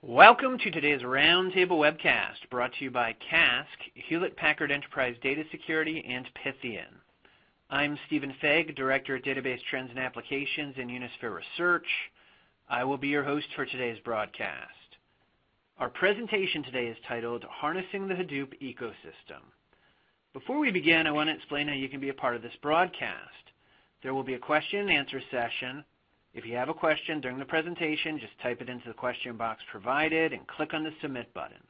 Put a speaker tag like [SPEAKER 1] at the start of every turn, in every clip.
[SPEAKER 1] Welcome to today's Roundtable webcast, brought to you by CASC, Hewlett-Packard Enterprise Data Security, and Pythian. I'm Stephen Fegg, Director at Database Trends and Applications in Unisphere Research. I will be your host for today's broadcast. Our presentation today is titled Harnessing the Hadoop Ecosystem. Before we begin, I want to explain how you can be a part of this broadcast. There will be a question and answer session. If you have a question during the presentation, just type it into the question box provided and click on the Submit button.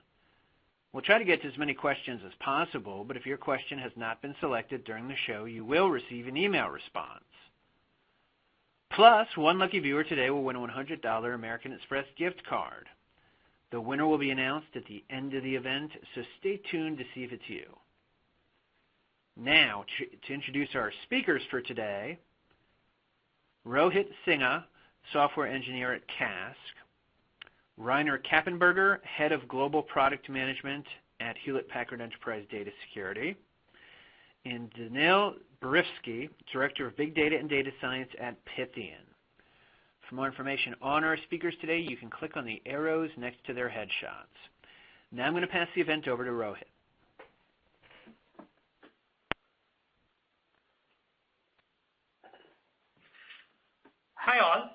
[SPEAKER 1] We'll try to get to as many questions as possible, but if your question has not been selected during the show, you will receive an email response. Plus, one lucky viewer today will win a $100 American Express gift card. The winner will be announced at the end of the event, so stay tuned to see if it's you. Now, to introduce our speakers for today, Rohit Singha, Software Engineer at CASC, Rainer Kappenberger, Head of Global Product Management at Hewlett-Packard Enterprise Data Security, and Danelle Barofsky, Director of Big Data and Data Science at Pythian. For more information on our speakers today, you can click on the arrows next to their headshots. Now I'm going to pass the event over to Rohit.
[SPEAKER 2] Hi all,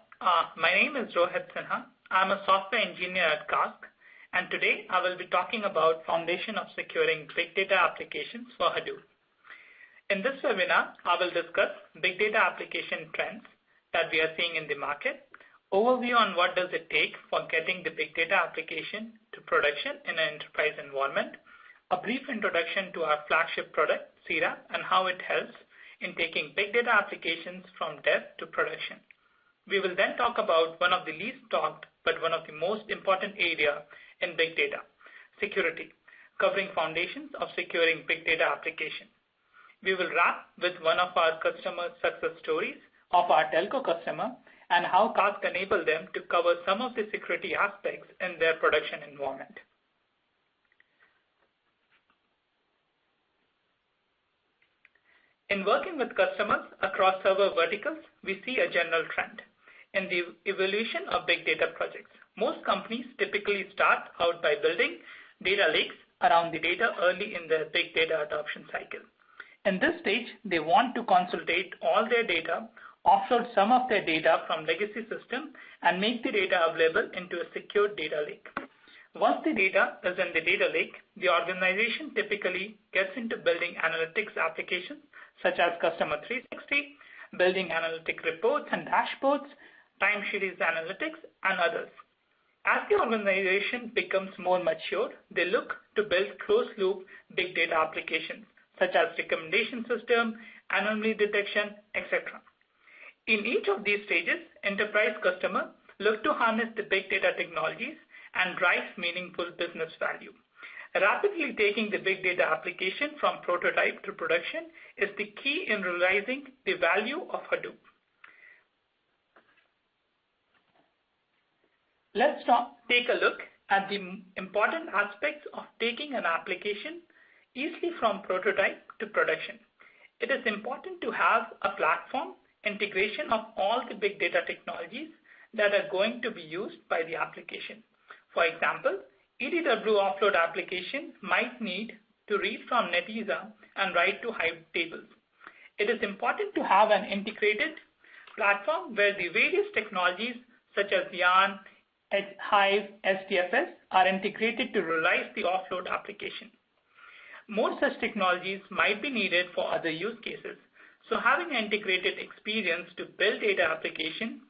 [SPEAKER 2] my name is Rohit Singha. I'm a software engineer at CASC, and today I will be talking about foundation of securing big data applications for Hadoop. In this webinar, I will discuss big data application trends that we are seeing in the market, overview on what does it take for getting the big data application to production in an enterprise environment, a brief introduction to our flagship product, Fira, and how it helps in taking big data applications from dev to production. We will then talk about one of the least talked but one of the most important area in big data, security, covering foundations of securing big data application. We will wrap with one of our customer success stories of our telco customer and how CASC enabled them to cover some of the security aspects in their production environment. In working with customers across server verticals, we see a general trend. In the evolution of big data projects, most companies typically start out by building data lakes around the data early in their big data adoption cycle. In this stage, they want to consolidate all their data, offload some of their data from legacy systems, and make the data available into a secure data lake. Once the data is in the data lake, the organization typically gets into building analytics applications such as Customer 360, building analytic reports and dashboards, time series analytics, and others. As the organization becomes more mature, they look to build closed-loop big data applications such as recommendation system, anomaly detection, etc. In each of these stages, enterprise customers look to harness the big data technologies and drive meaningful business value. Rapidly taking the big data application from prototype to production is the key in realizing the value of Hadoop. Let's take a look at the important aspects of taking an application easily from prototype to production. It is important to have a platform integration of all the big data technologies that are going to be used by the application. For example, EDW offload application might need to read from Netezza and write to Hive tables. It is important to have an integrated platform where the various technologies such as Yarn, Hive, SDFS are integrated to realize the offload application. More such technologies might be needed for other use cases, so having an integrated experience to build data application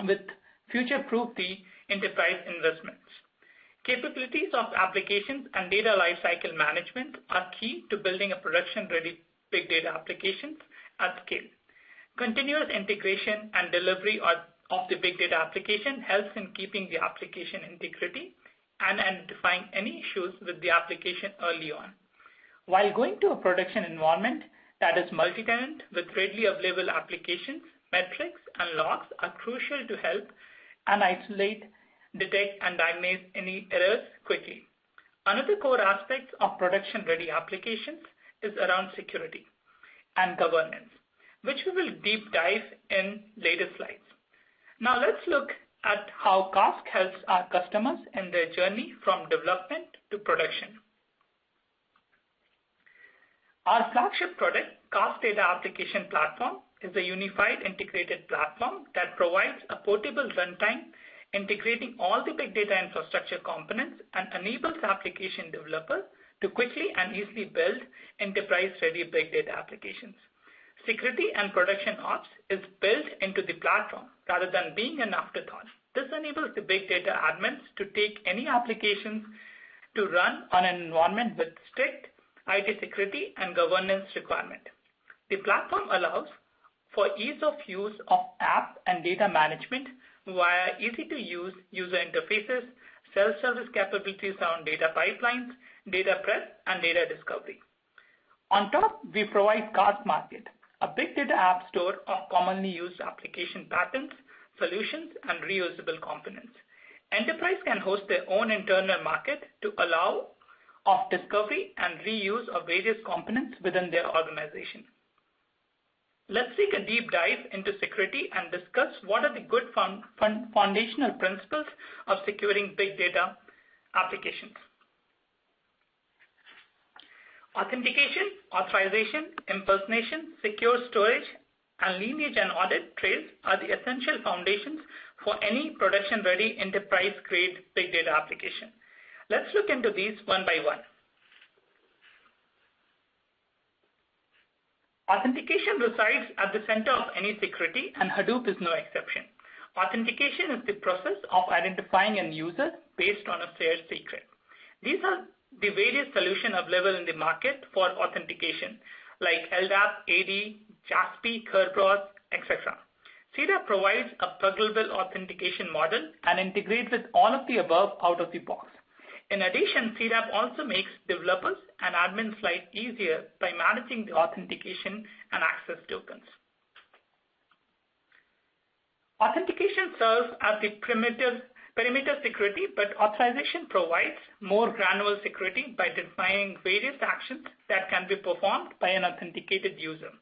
[SPEAKER 2] with future-proof the enterprise investments. Capabilities of applications and data lifecycle management are key to building a production-ready big data applications at scale. Continuous integration and delivery of the big data application helps in keeping the application integrity and identifying any issues with the application early on. While going to a production environment that is multi-tenant with readily available applications, metrics, and logs are crucial to help and isolate, detect, and diagnose any errors quickly. Another core aspect of production-ready applications is around security and governance, which we will deep dive in later slides. Now let's look at how Cask helps our customers in their journey from development to production. Our flagship product, Cask Data Application Platform, is a unified integrated platform that provides a portable runtime integrating all the big data infrastructure components and enables application developers to quickly and easily build enterprise-ready big data applications. Security and production ops is built into the platform rather than being an afterthought. This enables the big data admins to take any applications to run on an environment with strict IT security and governance requirement. The platform allows for ease of use of app and data management via easy-to-use user interfaces, self-service capabilities around data pipelines, data prep, and data discovery. On top, we provide Cask Market, a big data app store of commonly used application patterns, solutions, and reusable components. Enterprise can host their own internal market to allow of discovery and reuse of various components within their organization. Let's take a deep dive into security and discuss what are the good foundational principles of securing big data applications. Authentication, authorization, impersonation, secure storage, and lineage and audit trails are the essential foundations for any production-ready enterprise-grade big data application. Let's look into these one by one. Authentication resides at the center of any security, and Hadoop is no exception. Authentication is the process of identifying a user based on a shared secret. These are the various solutions available in the market for authentication, like LDAP, AD, JASP, Kerberos, etc. Fira provides a pluggable authentication model and integrates with all of the above out of the box. In addition, Fira also makes developers and admins' life easier by managing the authentication and access tokens. Authentication serves as the perimeter security, but authorization provides more granular security by defining various actions that can be performed by an authenticated user.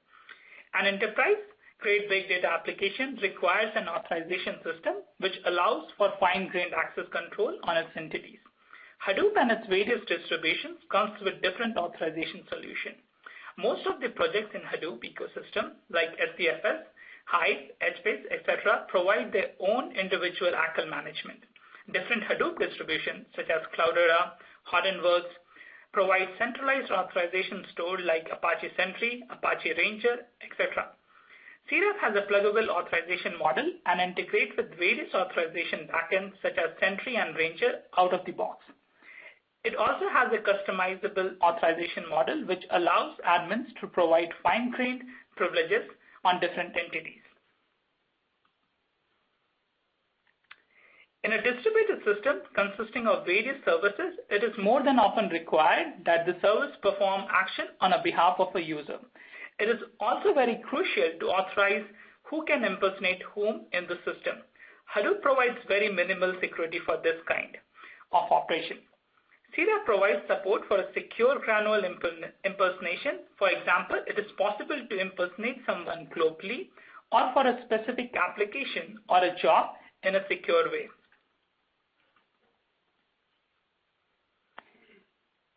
[SPEAKER 2] An enterprise-grade big data application requires an authorization system which allows for fine-grained access control on its entities. Hadoop and its various distributions comes with different authorization solutions. Most of the projects in Hadoop ecosystem, like SDFS, Hive, HBase, etc., provide their own individual ACL management. Different Hadoop distributions, such as Cloudera, Hortonworks, provide centralized authorization stored like Apache Sentry, Apache Ranger, etc. Fira has a pluggable authorization model and integrates with various authorization backends such as Sentry and Ranger out of the box. It also has a customizable authorization model which allows admins to provide fine-grained privileges on different entities. In a distributed system consisting of various services, it is more than often required that the service perform action on behalf of a user. It is also very crucial to authorize who can impersonate whom in the system. Hadoop provides very minimal security for this kind of operation. Fira provides support for a secure granular impersonation. For example, it is possible to impersonate someone globally or for a specific application or a job in a secure way.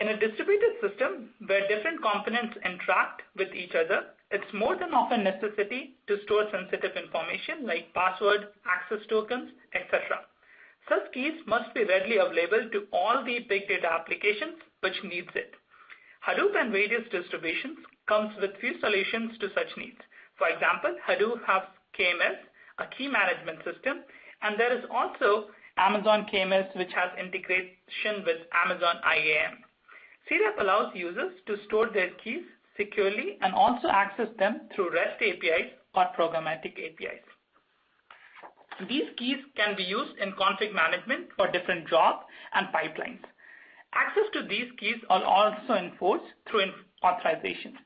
[SPEAKER 2] In a distributed system where different components interact with each other, it's more than often necessity to store sensitive information like password, access tokens, etc. Such keys must be readily available to all the big data applications which needs it. Hadoop and various distributions comes with few solutions to such needs. For example, Hadoop has KMS, a key management system, and there is also Amazon KMS which has integration with Amazon IAM. Fira allows users to store their keys securely and also access them through REST APIs or programmatic APIs. These keys can be used in config management for different jobs and pipelines. Access to these keys are also enforced through authorization.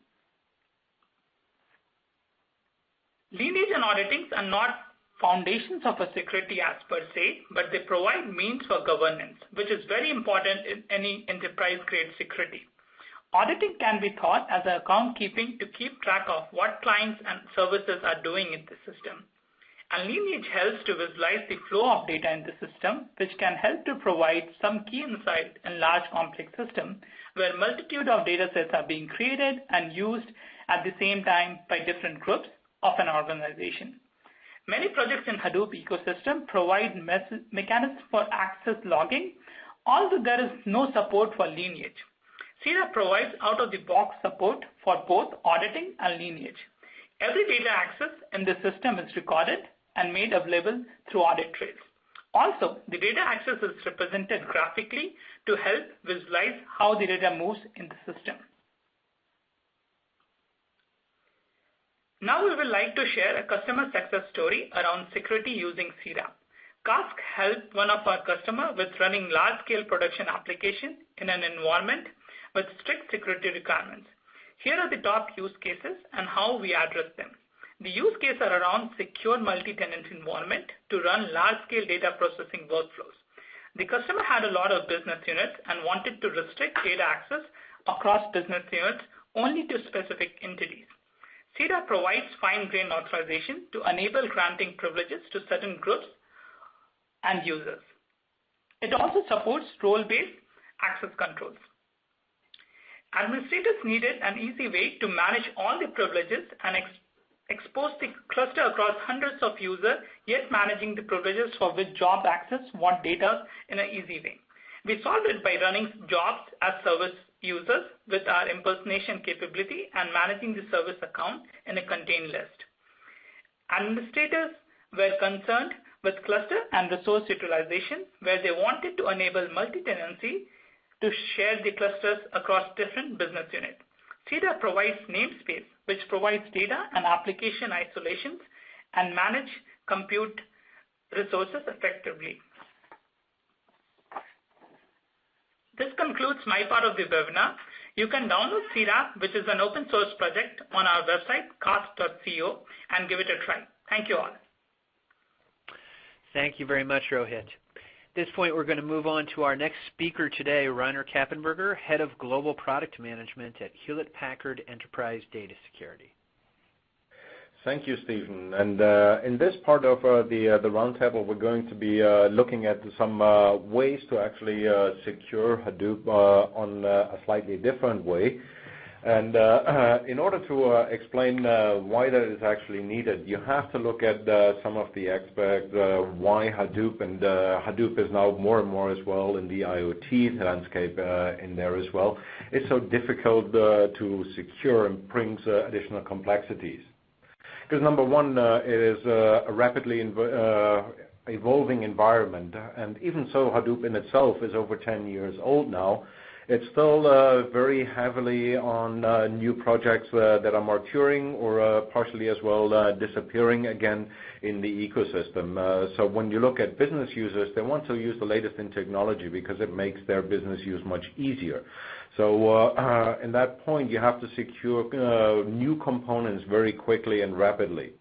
[SPEAKER 2] Lineage and auditings are not foundations of a security as per se, but they provide means for governance, which is very important in any enterprise-grade security. Auditing can be thought as account keeping to keep track of what clients and services are doing in the system. And lineage helps to visualize the flow of data in the system, which can help to provide some key insight in large complex systems where multitude of data sets are being created and used at the same time by different groups of an organization. Many projects in Hadoop ecosystem provide mechanisms for access logging, although there is no support for lineage. Fira provides out-of-the-box support for both auditing and lineage. Every data access in the system is recorded and made available through audit trails. Also, the data access is represented graphically to help visualize how the data moves in the system. Now we would like to share a customer success story around security using Fira. Kask helped one of our customers with running large-scale production application in an environment with strict security requirements. Here are the top use cases and how we address them. The use cases are around secure multi-tenant environment to run large-scale data processing workflows. The customer had a lot of business units and wanted to restrict data access across business units only to specific entities. Fira provides fine-grained authorization to enable granting privileges to certain groups and users. It also supports role-based access controls. Administrators needed an easy way to manage all the privileges and expose the cluster across hundreds of users, yet managing the privileges for which job access what data in an easy way. We solved it by running jobs as service users with our impersonation capability and managing the service account in a contained list. Administrators were concerned with cluster and resource utilization, where they wanted to enable multi-tenancy to share the clusters across different business units. Fira provides namespace, which provides data and application isolations and manage compute resources effectively. This concludes my part of the webinar. You can download Fira, which is an open source project, on our website, cast.co, and give it a try. Thank you all.
[SPEAKER 1] Thank you very much, Rohit. At this point, we're going to move on to our next speaker today, Rainer Kappenberger, Head of Global Product Management at Hewlett-Packard Enterprise Data Security.
[SPEAKER 3] Thank you, Stephen. And in this part of the roundtable, we're going to be looking at some ways to actually secure Hadoop on a slightly different way. And in order to explain why that is actually needed, you have to look at some of the aspects, why Hadoop, and Hadoop is now more and more as well in the IoT landscape in there as well. It's so difficult to secure and brings additional complexities. Because number one, it is a rapidly evolving environment, and even so, Hadoop in itself is over 10 years old now. It's still very heavily on new projects that are maturing or partially as well disappearing again in the ecosystem. So when you look at business users, they want to use the latest in technology because it makes their business use much easier. So in that point, you have to secure new components very quickly and rapidly.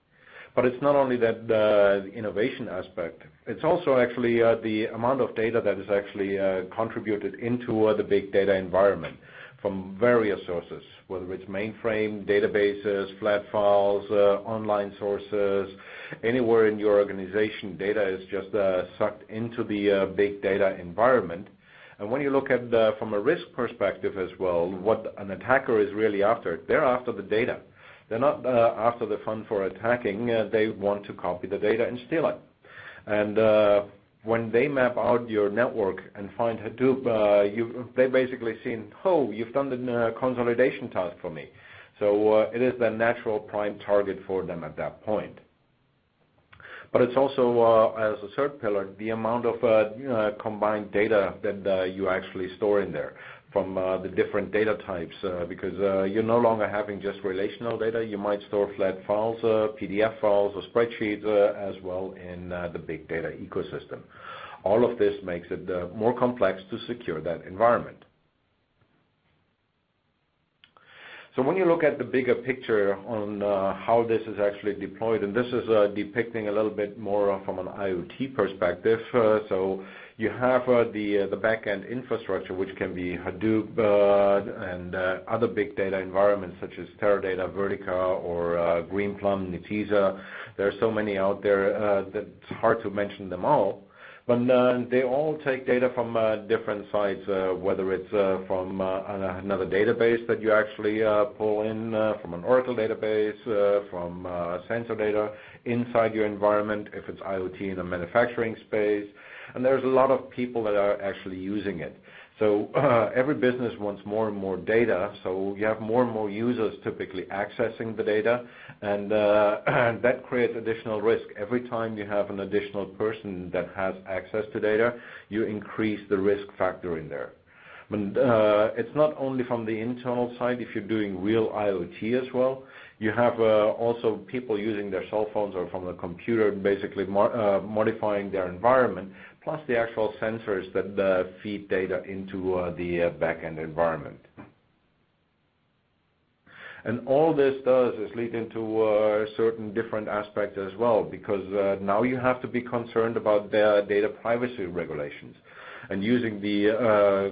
[SPEAKER 3] But it's not only that the innovation aspect. It's also actually the amount of data that is actually contributed into the big data environment from various sources, whether it's mainframe, databases, flat files, online sources, anywhere in your organization, data is just sucked into the big data environment. And when you look at from a risk perspective as well, what an attacker is really after, they're after the data. They're not after the fun for attacking. They want to copy the data and steal it. And when they map out your network and find Hadoop, they basically see, oh, you've done the consolidation task for me. So it is the natural prime target for them at that point. But it's also, as a third pillar, the amount of combined data that you actually store in there from the different data types, because you're no longer having just relational data. You might store flat files, PDF files, or spreadsheets as well in the big data ecosystem. All of this makes it more complex to secure that environment. So when you look at the bigger picture on how this is actually deployed, and this is depicting a little bit more from an IoT perspective, so You have the back-end infrastructure, which can be Hadoop and other big data environments such as Teradata, Vertica, or Greenplum, Netezza. There are so many out there that it's hard to mention them all. But they all take data from different sites, whether it's from another database that you actually pull in, from an Oracle database, from sensor data inside your environment, if it's IoT in a manufacturing space. And there's a lot of people that are actually using it. So every business wants more and more data, so you have more and more users typically accessing the data, and that creates additional risk. Every time you have an additional person that has access to data, you increase the risk factor in there. But it's not only from the internal side. If you're doing real IoT as well, you have also people using their cell phones or from the computer basically modifying their environment, plus the actual sensors that feed data into the back-end environment. And all this does is lead into certain different aspects as well, because now you have to be concerned about the data privacy regulations. And using the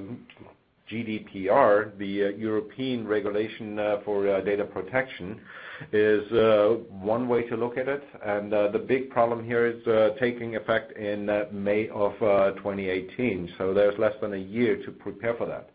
[SPEAKER 3] GDPR, the European regulation for data protection, is one way to look at it. And the big problem here is taking effect in May of 2018. So there's less than a year to prepare for that.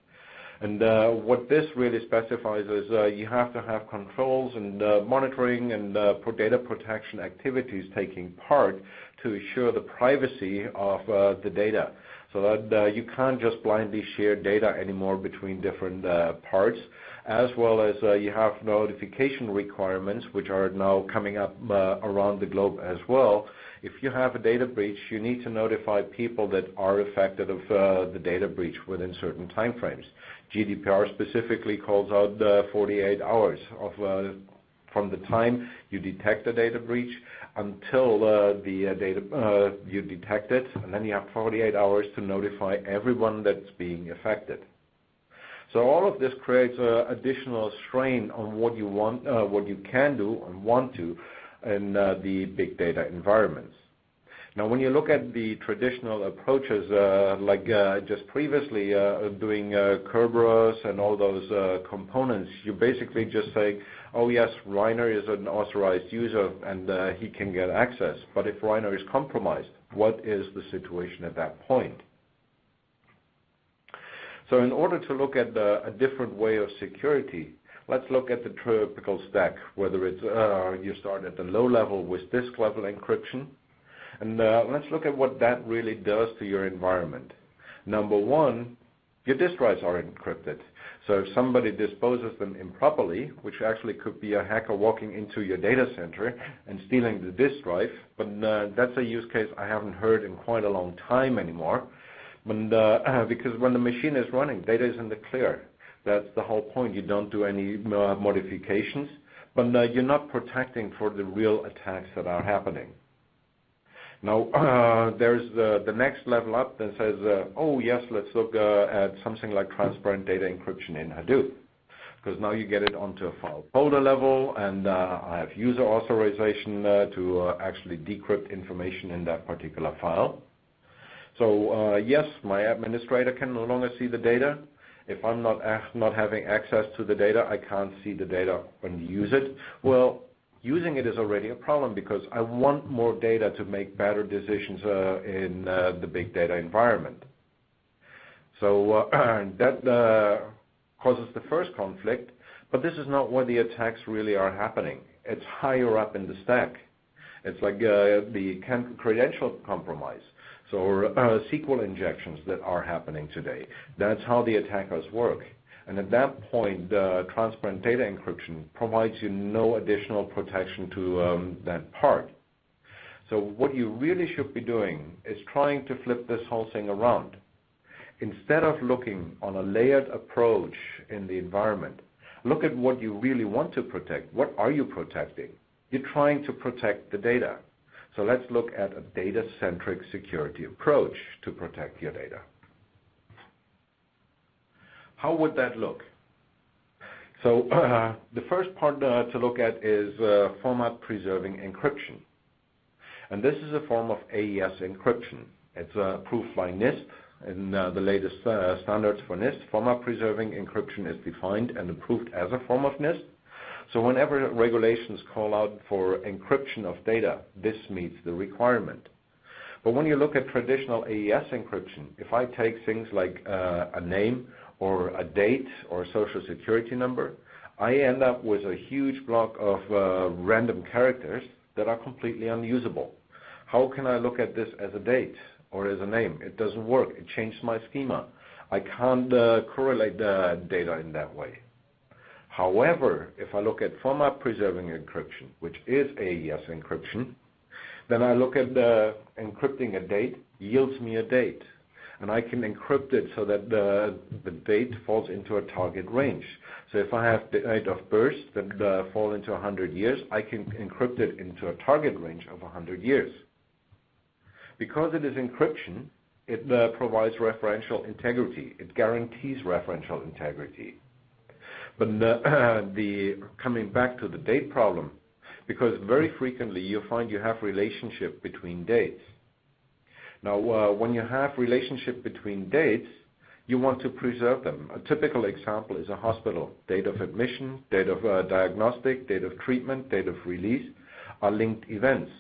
[SPEAKER 3] And what this really specifies is you have to have controls and monitoring and data protection activities taking part to ensure the privacy of the data. So that you can't just blindly share data anymore between different parts, as well as you have notification requirements, which are now coming up around the globe as well. If you have a data breach, you need to notify people that are affected of the data breach within certain time frames. GDPR specifically calls out 48 hours from the time you detect a data breach until you detect it, and then you have 48 hours to notify everyone that's being affected. So all of this creates additional strain on what you want, what you can do and want to in the big data environments. Now, when you look at the traditional approaches, like just previously doing Kerberos and all those components, you basically just say, oh yes, Rainer is an authorized user and he can get access. But if Rainer is compromised, what is the situation at that point? So in order to look at a different way of security, let's look at the typical stack, whether it's you start at the low level with disk level encryption. And let's look at what that really does to your environment. Number one, your disk drives are encrypted. So if somebody disposes them improperly, which actually could be a hacker walking into your data center and stealing the disk drive, but that's a use case I haven't heard in quite a long time anymore. Because when the machine is running, data is in the clear. That's the whole point. You don't do any modifications, but you're not protecting for the real attacks that are happening. Now, there's the next level up that says, oh yes, let's look at something like transparent data encryption in Hadoop. Because now you get it onto a file folder level, and I have user authorization to actually decrypt information in that particular file. So yes, my administrator can no longer see the data. If I'm not having access to the data, I can't see the data when you use it. Well, using it is already a problem because I want more data to make better decisions in the big data environment. So that causes the first conflict, but this is not where the attacks really are happening. It's higher up in the stack. It's like the credential compromise. So SQL injections that are happening today. That's how the attackers work. And at that point, transparent data encryption provides you no additional protection to that part. So what you really should be doing is trying to flip this whole thing around. Instead of looking on a layered approach in the environment, look at what you really want to protect. What are you protecting? You're trying to protect the data. So let's look at a data-centric security approach to protect your data. How would that look? So the first part to look at is format-preserving encryption. And this is a form of AES encryption. It's approved by NIST in the latest standards for NIST. FormatPreserving encryption is defined and approved as a form of NIST. So whenever regulations call out for encryption of data, this meets the requirement. But when you look at traditional AES encryption, if I take things like a name or a date or a social security number, I end up with a huge block of random characters that are completely unusable. How can I look at this as a date or as a name? It doesn't work. It changed my schema. I can't correlate the data in that way. However, if I look at format preserving encryption, which is AES encryption, then I look at encrypting a date, yields me a date. And I can encrypt it so that the date falls into a target range. So if I have the date of birth that fall into 100 years, I can encrypt it into a target range of 100 years. Because it is encryption, it provides referential integrity. It guarantees referential integrity. But coming back to the date problem, because very frequently you find you have relationship between dates. Now, when you have relationship between dates, you want to preserve them. A typical example is a hospital. Date of admission, date of diagnostic, date of treatment, date of release are linked events.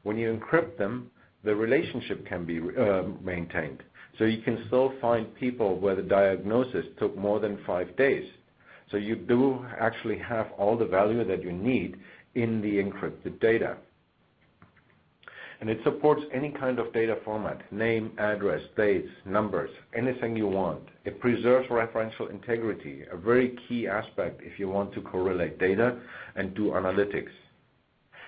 [SPEAKER 3] When you encrypt them, the relationship can be maintained. So you can still find people where the diagnosis took more than 5 days. So you do actually have all the value that you need in the encrypted data. And it supports any kind of data format, name, address, dates, numbers, anything you want. It preserves referential integrity, a very key aspect if you want to correlate data and do analytics.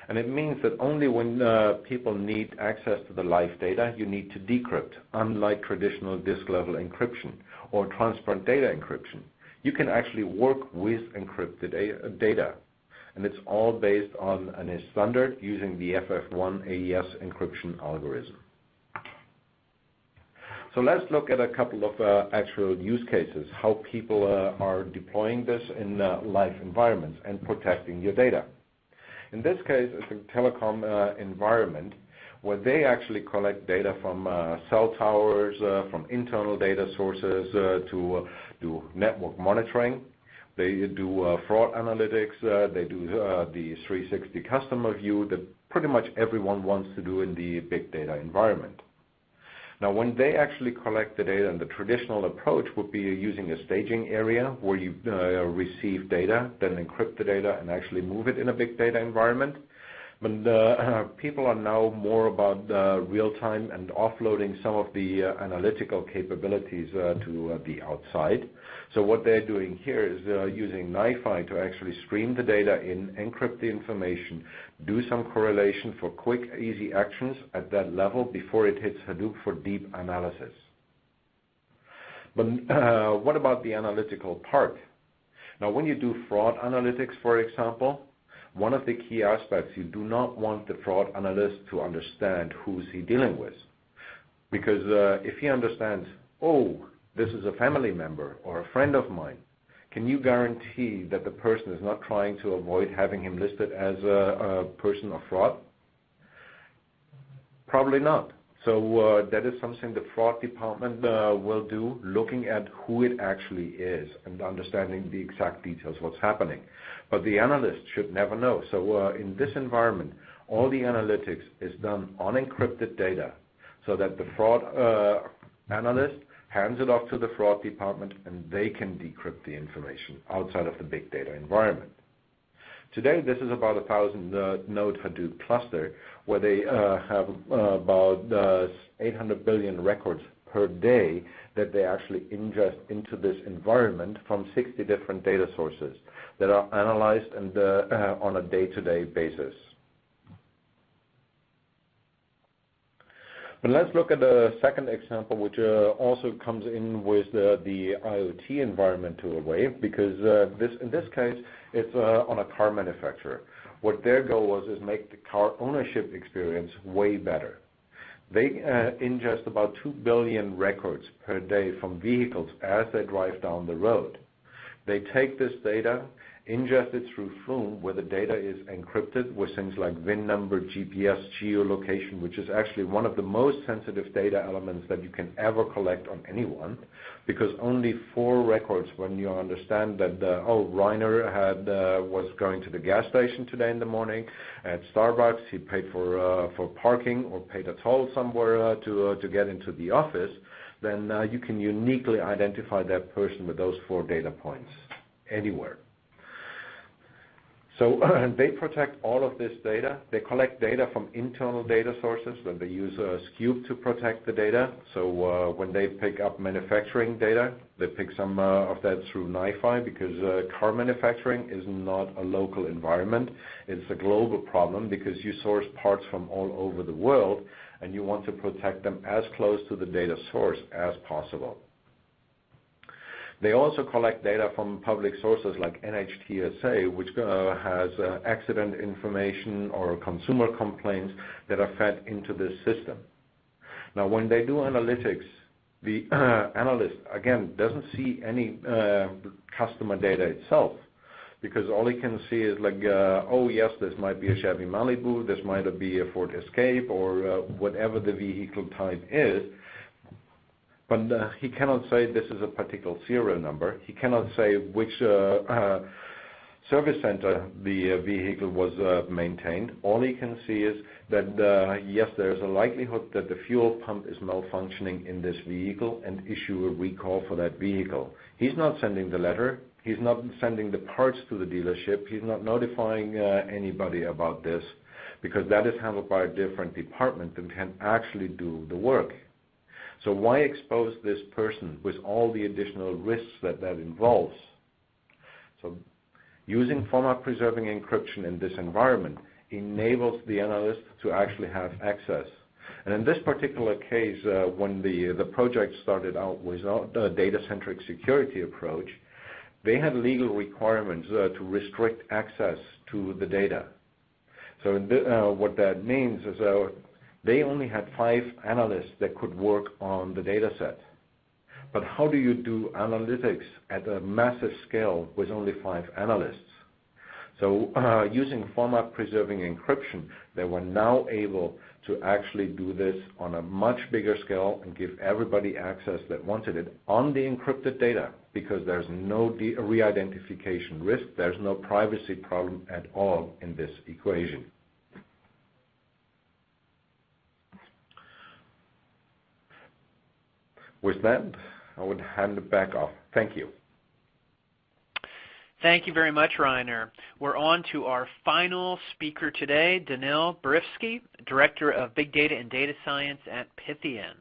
[SPEAKER 3] And it means that only when people need access to the live data, you need to decrypt, unlike traditional disk-level encryption or transparent data encryption. You can actually work with encrypted data. And it's all based on a standard using the FF1 AES encryption algorithm. So let's look at a couple of actual use cases, how people are deploying this in live environments and protecting your data. In this case, it's a telecom environment where they actually collect data from cell towers, from internal data sources to do network monitoring. They do fraud analytics. They do the 360 customer view that pretty much everyone wants to do in the big data environment. Now, when they actually collect the data, and the traditional approach would be using a staging area where you receive data, then encrypt the data, and actually move it in a big data environment. But people are now more about real-time and offloading some of the analytical capabilities to the outside. So what they're doing here is using NiFi to actually stream the data in, encrypt the information, do some correlation for quick, easy actions at that level before it hits Hadoop for deep analysis. But what about the analytical part? Now, when you do fraud analytics, for example, one of the key aspects, you do not want the fraud analyst to understand who's he dealing with. Because if he understands, oh, this is a family member or a friend of mine, can you guarantee that the person is not trying to avoid having him listed as a person of fraud? Probably not. So that is something the fraud department will do, looking at who it actually is and understanding the exact details of what's happening. But the analyst should never know. So in this environment, all the analytics is done on encrypted data so that the fraud analyst hands it off to the fraud department and they can decrypt the information outside of the big data environment. Today, this is about 1,000 node Hadoop cluster where they have about 800 billion records per day that they actually ingest into this environment from 60 different data sources that are analyzed and on a day-to-day basis. But let's look at a second example, which also comes in with the IoT environmental way, because in this case, it's on a car manufacturer. What their goal was is make the car ownership experience way better. They ingest about 2 billion records per day from vehicles as they drive down the road. They take this data, ingest it through Flume, where the data is encrypted with things like VIN number, GPS, geolocation, which is actually one of the most sensitive data elements that you can ever collect on anyone, because only 4 records, when you understand that, Reiner was going to the gas station today in the morning at Starbucks, he paid for parking or paid a toll somewhere to get into the office, then you can uniquely identify that person with those 4 data points anywhere. So they protect all of this data. They collect data from internal data sources, and they use Sqube to protect the data. So when they pick up manufacturing data, they pick some of that through NiFi, because car manufacturing is not a local environment. It's a global problem, because you source parts from all over the world, and you want to protect them as close to the data source as possible. They also collect data from public sources like NHTSA, which has accident information or consumer complaints that are fed into this system. Now, when they do analytics, the analyst, again, doesn't see any customer data itself, because all he can see is like, oh yes, this might be a Chevy Malibu, this might be a Ford Escape, or whatever the vehicle type is. But he cannot say this is a particular serial number. He cannot say which service center the vehicle was maintained. All he can see is that, yes, there is a likelihood that the fuel pump is malfunctioning in this vehicle, and issue a recall for that vehicle. He's not sending the letter. He's not sending the parts to the dealership. He's not notifying anybody about this, because that is handled by a different department that can actually do the work. So why expose this person with all the additional risks that involves? So using format-preserving encryption in this environment enables the analyst to actually have access. And in this particular case, when the project started out without a data-centric security approach, they had legal requirements to restrict access to the data. So what that means is they only had 5 analysts that could work on the data set. But how do you do analytics at a massive scale with only 5 analysts? So using format-preserving encryption, they were now able to actually do this on a much bigger scale and give everybody access that wanted it on the encrypted data, because there's no re-identification risk, there's no privacy problem at all in this equation. With that, I would hand it back off. Thank you.
[SPEAKER 1] Thank you very much, Reiner. We're on to our final speaker today, Danelle Barofsky, Director of Big Data and Data Science at Pythian.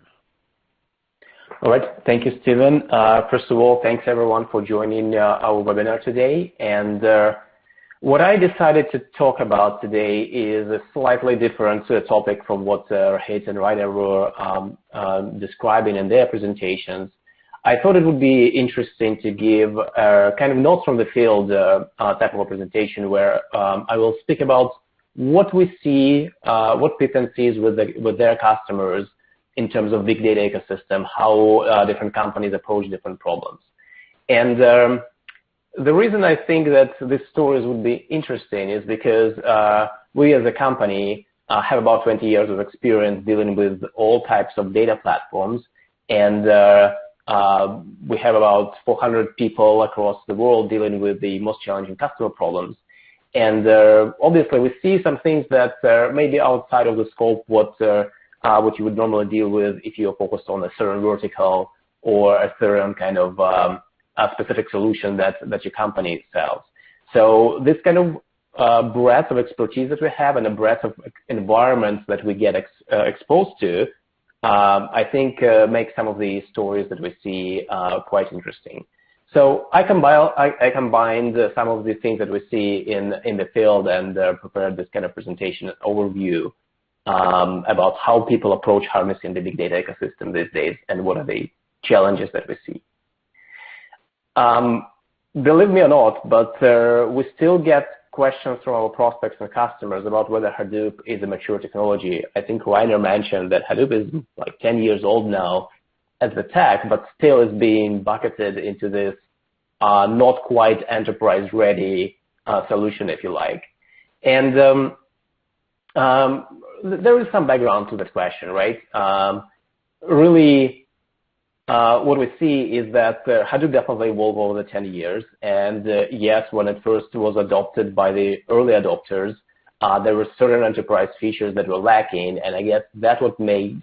[SPEAKER 4] All right. Thank you, Stephen. First of all, thanks everyone for joining our webinar today. And what I decided to talk about today is a slightly different topic from what Hayes and Reiner were describing in their presentations. I thought it would be interesting to give kind of notes from the field type of a presentation, where I will speak about what we see, what Pythian sees with their customers in terms of big data ecosystem, how different companies approach different problems. And the reason I think that these stories would be interesting is because we as a company have about 20 years of experience dealing with all types of data platforms, and we have about 400 people across the world dealing with the most challenging customer problems. And obviously we see some things that may be outside of the scope what you would normally deal with if you're focused on a certain vertical or a certain kind of a specific solution that your company sells. So this kind of breadth of expertise that we have and a breadth of environments that we get exposed to, I think makes some of the stories that we see quite interesting. So I combined some of the things that we see in the field and prepared this kind of presentation overview about how people approach harnessing the big data ecosystem these days and what are the challenges that we see. Believe me or not, but we still get questions from our prospects and customers about whether Hadoop is a mature technology. I think Reiner mentioned that Hadoop is like 10 years old now as the tech, but still is being bucketed into this not quite enterprise-ready solution, if you like. And there is some background to that question, right? Really, what we see is that Hadoop definitely evolved over the 10 years. And yes, when it first was adopted by the early adopters, there were certain enterprise features that were lacking. And I guess that's what made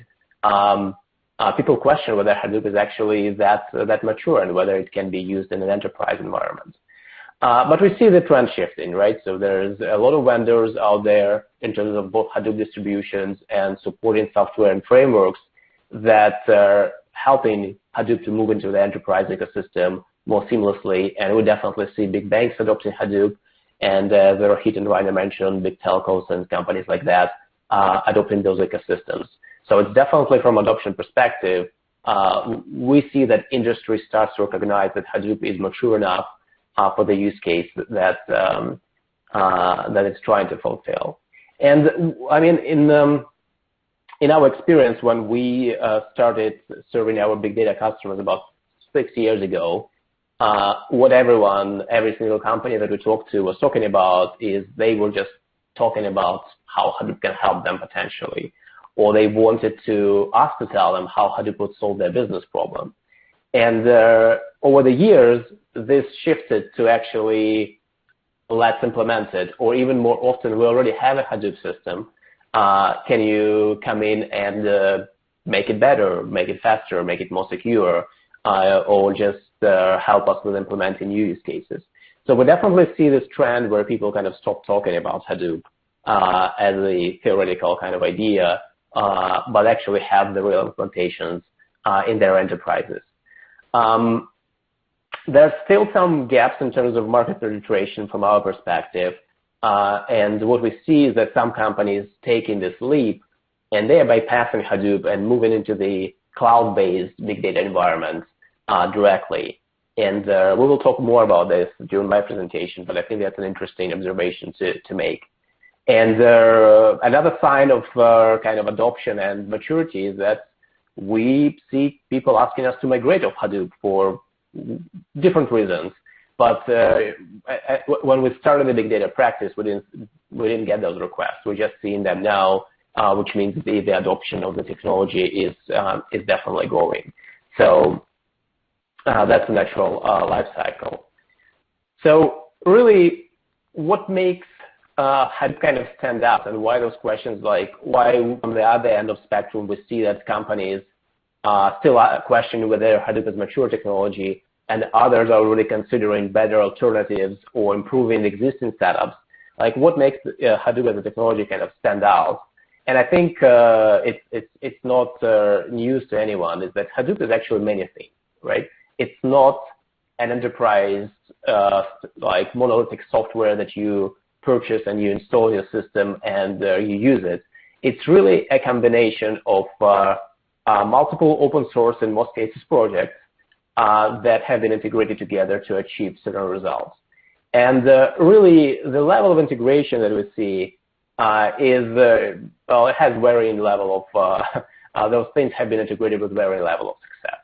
[SPEAKER 4] people question whether Hadoop is actually that mature and whether it can be used in an enterprise environment. But we see the trend shifting, right? So there's a lot of vendors out there in terms of both Hadoop distributions and supporting software and frameworks that are helping Hadoop to move into the enterprise ecosystem more seamlessly. And we definitely see big banks adopting Hadoop. And Rohit and Rainer mentioned big telcos and companies like that adopting those ecosystems. So it's definitely from adoption perspective, we see that industry starts to recognize that Hadoop is mature enough for the use case that it's trying to fulfill. And I mean, in our experience, when we started serving our big data customers about 6 years ago, what every single company that we talked to was talking about is they were just talking about how Hadoop can help them potentially, or they wanted us to tell them how Hadoop would solve their business problem. And over the years, this shifted to actually let's implement it, or even more often, we already have a Hadoop system. Can you come in and make it better, make it faster, make it more secure, or just help us with implementing new use cases? So we definitely see this trend where people kind of stop talking about Hadoop as a theoretical kind of idea, but actually have the real implementations in their enterprises. There's still some gaps in terms of market penetration from our perspective. And what we see is that some companies taking this leap and they are bypassing Hadoop and moving into the cloud-based big data environments directly. And we will talk more about this during my presentation, but I think that's an interesting observation to make. And another sign of kind of adoption and maturity is that we see people asking us to migrate off Hadoop for different reasons. But when we started the big data practice, we didn't get those requests. We're just seeing them now, which means the adoption of the technology is definitely growing. So that's a natural life cycle. So really, what makes Hadoop kind of stand out, and why those questions like why on the other end of spectrum we see that companies still question whether Hadoop is mature technology, and others are really considering better alternatives or improving existing setups. Like what makes Hadoop as a technology kind of stand out? And I think it's not news to anyone is that Hadoop is actually many things, right? It's not an enterprise like monolithic software that you purchase and you install your system and you use it. It's really a combination of multiple open source, in most cases, projects that have been integrated together to achieve certain results. And really, the level of integration that we see it has varying level of, those things have been integrated with varying level of success.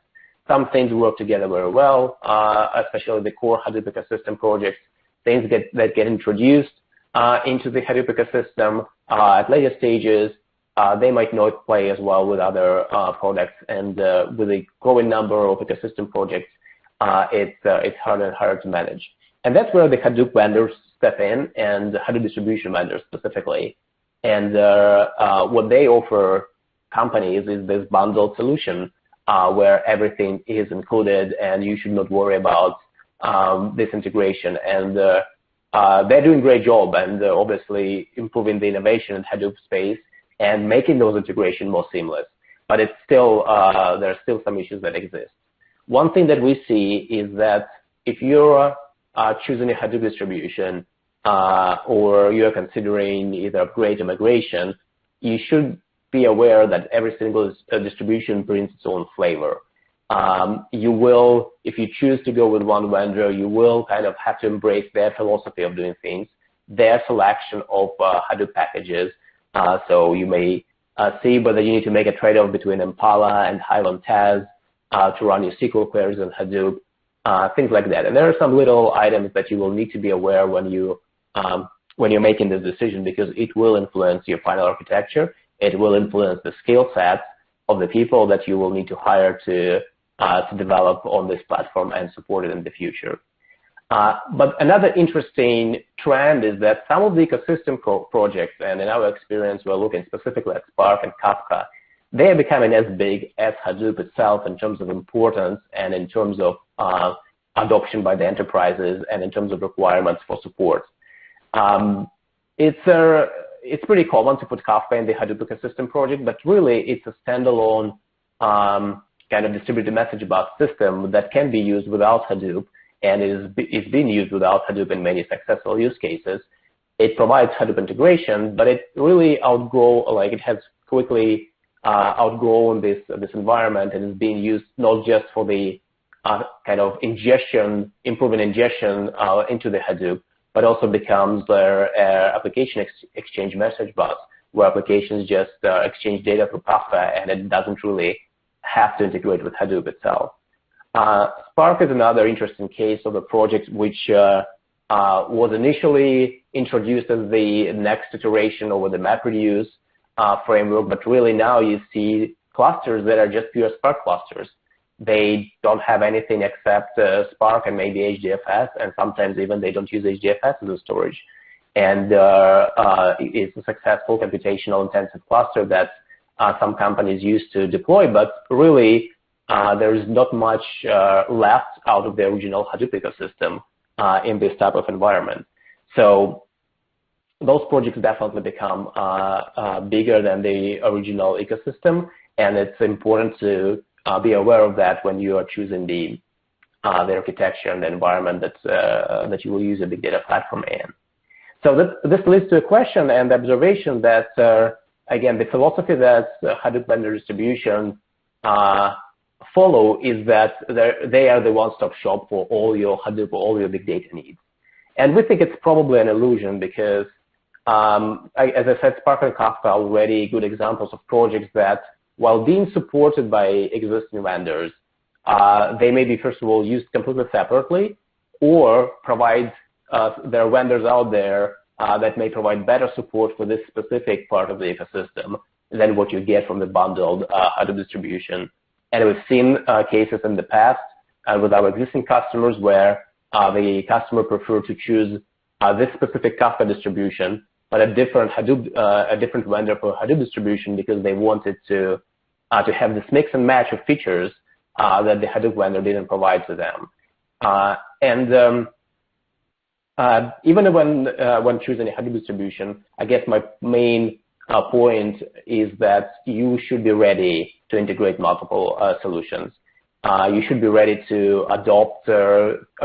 [SPEAKER 4] Some things work together very well, especially the core Hadoop ecosystem projects. Things that get introduced into the Hadoop ecosystem at later stages, they might not play as well with other products. And with a growing number of ecosystem projects, it's harder and harder to manage. And that's where the Hadoop vendors step in, and Hadoop distribution vendors specifically. And what they offer companies is this bundled solution where everything is included, and you should not worry about this integration. And they're doing a great job, and obviously improving the innovation in Hadoop space and making those integrations more seamless. But it's still there are still some issues that exist. One thing that we see is that if you're choosing a Hadoop distribution or you're considering either upgrade or migration, you should be aware that every single distribution brings its own flavor. You will, if you choose to go with one vendor, you will kind of have to embrace their philosophy of doing things, their selection of Hadoop packages. So you may see whether you need to make a trade-off between Impala and Hive Taz to run your SQL queries on Hadoop, things like that. And there are some little items that you will need to be aware when you when you're making this decision, because it will influence your final architecture. It will influence the skill sets of the people that you will need to hire to develop on this platform and support it in the future. But another interesting trend is that some of the ecosystem projects, and in our experience, we're looking specifically at Spark and Kafka, they are becoming as big as Hadoop itself in terms of importance and in terms of adoption by the enterprises and in terms of requirements for support. It's pretty common to put Kafka in the Hadoop ecosystem project, but really it's a standalone kind of distributed message bus system that can be used without Hadoop, and is being used without Hadoop in many successful use cases. It provides Hadoop integration, but it really it has quickly outgrown this environment and is being used not just for the kind of improving ingestion into the Hadoop, but also becomes their application exchange message bus, where applications just exchange data through Kafka, and it doesn't really have to integrate with Hadoop itself. Spark is another interesting case of a project which was initially introduced as the next iteration over the MapReduce framework, but really now you see clusters that are just pure Spark clusters. They don't have anything except Spark and maybe HDFS, and sometimes even they don't use HDFS as a storage. And it's a successful computational intensive cluster that some companies use to deploy, but really there is not much left out of the original Hadoop ecosystem in this type of environment. So those projects definitely become bigger than the original ecosystem, and it's important to be aware of that when you are choosing the architecture and the environment that you will use a big data platform in. So this leads to a question and observation that, again, the philosophy that Hadoop vendor distribution follow is that they are the one-stop shop for all your Hadoop or all your big data needs. And we think it's probably an illusion because, as I said, Spark and Kafka are already good examples of projects that, while being supported by existing vendors, they may be, first of all, used completely separately, or provide there are vendors out there that may provide better support for this specific part of the ecosystem than what you get from the bundled Hadoop distribution. And we've seen cases in the past with our existing customers where the customer preferred to choose this specific Kafka distribution, but a different vendor for Hadoop distribution because they wanted to have this mix and match of features that the Hadoop vendor didn't provide to them. Even when choosing a Hadoop distribution, I guess my main point is that you should be ready to integrate multiple solutions. You should be ready to adopt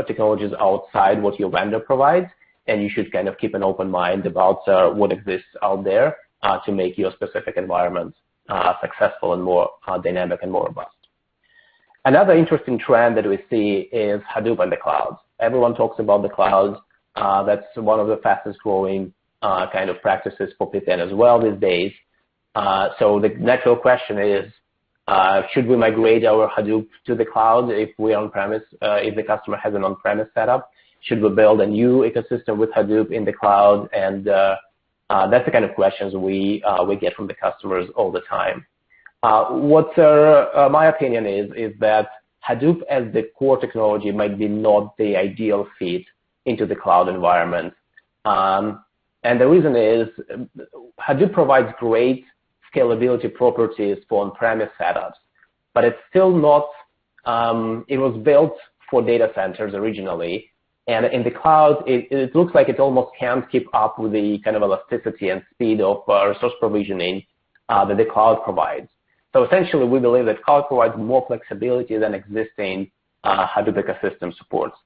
[SPEAKER 4] technologies outside what your vendor provides, and you should kind of keep an open mind about what exists out there to make your specific environment successful and more dynamic and more robust. Another interesting trend that we see is Hadoop and the cloud. Everyone talks about the cloud. That's one of the fastest growing kind of practices for Pythian as well these days. So the natural question is, should we migrate our Hadoop to the cloud if we're on-premise, if the customer has an on-premise setup? Should we build a new ecosystem with Hadoop in the cloud? And that's the kind of questions we get from the customers all the time. What my opinion is that Hadoop as the core technology might be not the ideal fit into the cloud environment. And the reason is Hadoop provides great scalability properties for on-premise setups, but it's still not, it was built for data centers originally. And in the cloud, it looks like it almost can't keep up with the kind of elasticity and speed of resource provisioning that the cloud provides. So essentially, we believe that cloud provides more flexibility than existing Hadoop ecosystem supports.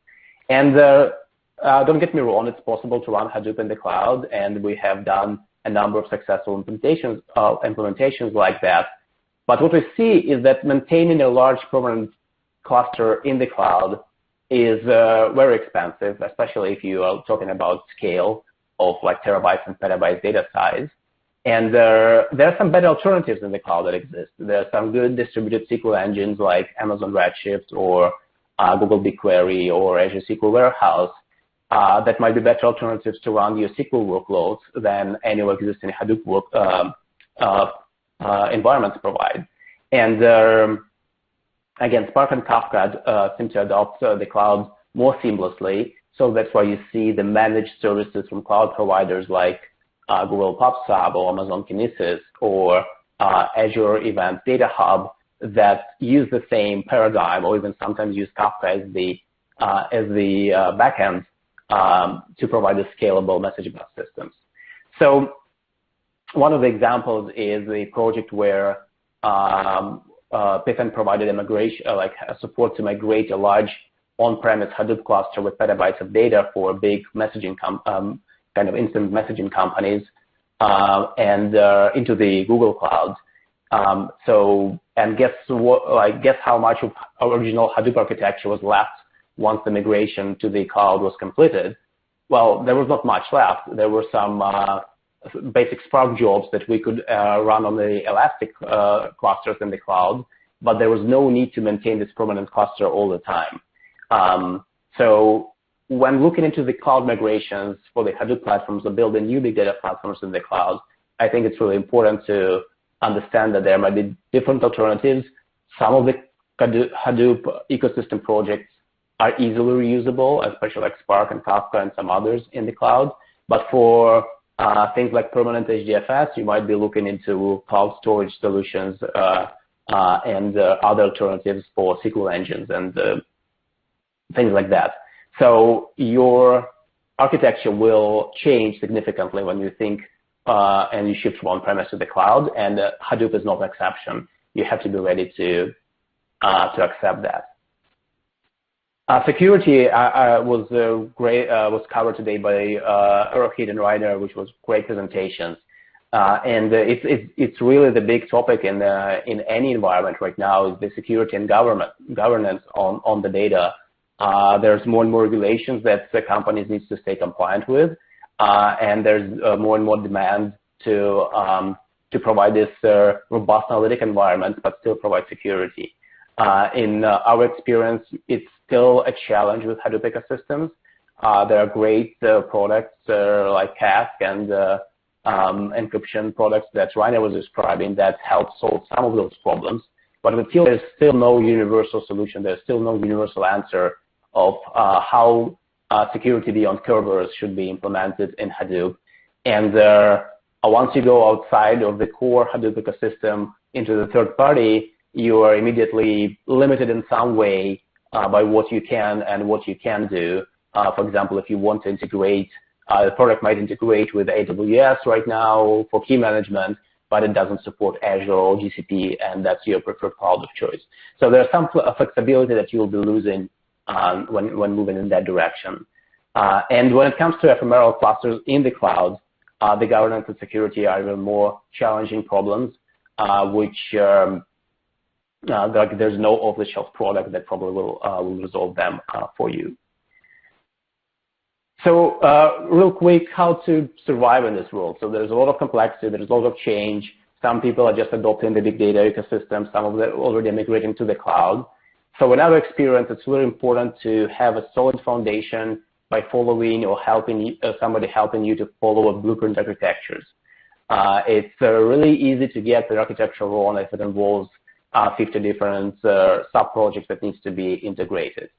[SPEAKER 4] And don't get me wrong, it's possible to run Hadoop in the cloud, and we have done a number of successful implementations like that. But what we see is that maintaining a large permanent cluster in the cloud is very expensive, especially if you are talking about scale of like terabytes and petabytes data size. And there are some better alternatives in the cloud that exist. There are some good distributed SQL engines like Amazon Redshift or Google BigQuery or Azure SQL Warehouse that might be better alternatives to run your SQL workloads than any existing Hadoop environments provide. And again, Spark and Kafka seem to adopt the cloud more seamlessly. So that's why you see the managed services from cloud providers like Google PubSub or Amazon Kinesis or Azure Event Data Hub that use the same paradigm, or even sometimes use Kafka as the backend to provide the scalable message bus systems. So one of the examples is a project where Pythian provided a migration, like a support to migrate a large on-premise Hadoop cluster with petabytes of data for big messaging kind of instant messaging companies and into the Google Cloud. And guess what? Guess how much of original Hadoop architecture was left once the migration to the cloud was completed? Well, there was not much left. There were some basic Spark jobs that we could run on the Elastic clusters in the cloud, but there was no need to maintain this permanent cluster all the time. So when looking into the cloud migrations for the Hadoop platforms or building new big data platforms in the cloud, I think it's really important to understand that there might be different alternatives. Some of the Hadoop ecosystem projects are easily reusable, especially like Spark and Kafka and some others in the cloud. But for things like permanent HDFS, you might be looking into cloud storage solutions and other alternatives for SQL engines and things like that. So your architecture will change significantly when you think and you shift from on-premise to the cloud, and Hadoop is not an exception. You have to be ready to accept that. Security was covered today by Rohit and Ryder, which was great presentations. And it's really the big topic in any environment right now is the security and governance on the data. There's more and more regulations that the companies need to stay compliant with, and there's more and more demand to provide this robust analytic environment, but still provide security. In our experience, it's still a challenge with Hadoop ecosystems. There are great products like Cask and encryption products that Rainer was describing that help solve some of those problems. But until there's still no universal solution, there's still no universal answer of how security beyond Kerberos should be implemented in Hadoop. And once you go outside of the core Hadoop ecosystem into the third party, you are immediately limited in some way by what you can and what you can do. For example, if you want to integrate, the product might integrate with AWS right now for key management, but it doesn't support Azure or GCP, and that's your preferred cloud of choice. So there's some flexibility that you'll be losing when moving in that direction. And when it comes to ephemeral clusters in the cloud, the governance and security are even more challenging problems, which there's no off-the-shelf product that probably will resolve them for you. So real quick, how to survive in this world. So there's a lot of complexity, there's a lot of change. Some people are just adopting the big data ecosystem, some of them already migrating to the cloud. So in our experience, it's really important to have a solid foundation by following or helping somebody helping you to follow a blueprint architectures. It's really easy to get the architecture wrong if it involves 50 different sub-projects that needs to be integrated.